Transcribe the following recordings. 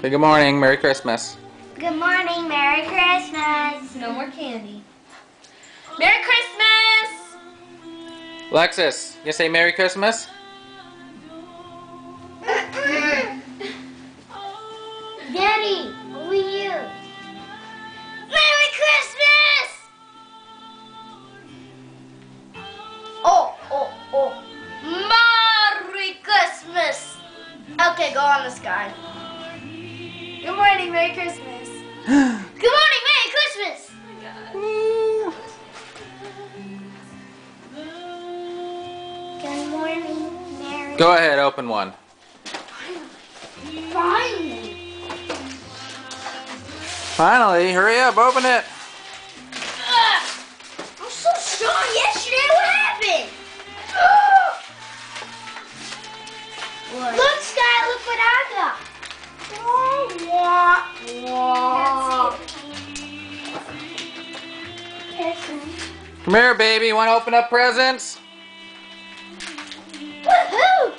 Say good morning. Merry Christmas. Good morning, Merry Christmas. No more candy. Merry Christmas! Alexis, you say Merry Christmas? Daddy, over here. Merry Christmas! Oh. Merry Christmas! Okay, go on the sky. Good morning, Merry Christmas. Good morning, Merry Christmas! Good morning, Merry. Go ahead, open one. Finally. Finally, hurry up, open it. I'm so strong yesterday. What happened? Look, Sky, look what I got. Come here, baby. Want to open up presents? Woohoo!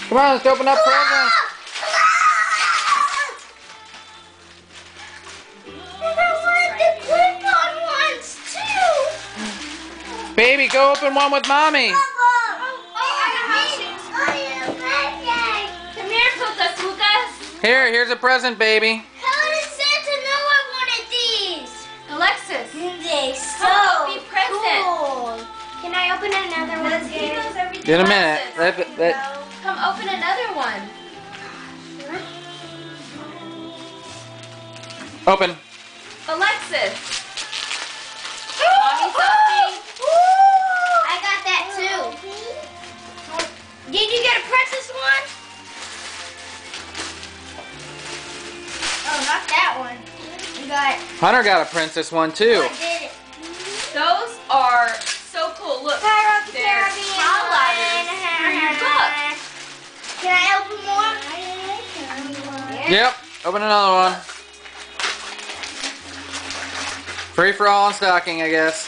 Come on, let's open up presents. And I wanted the clip-on ones too. Baby, go open one with mommy. Come here, Pukas Pukas. Here's a present, baby. How did Santa know I wanted these? Alexis. They Come open present. cool. Can I open another one? He knows everything. In a minute. Alexis. Come open another one. Open. Alexis. Mommy Sophie. I got that too. Did you get a princess one? Oh, not that one. You got. Hunter got a princess one too. I did it. Those are so cool. Look, Pirates of the they're Caribbean highlighters for your book. Can I open one? Yep. Open another one. Free for all on stocking, I guess.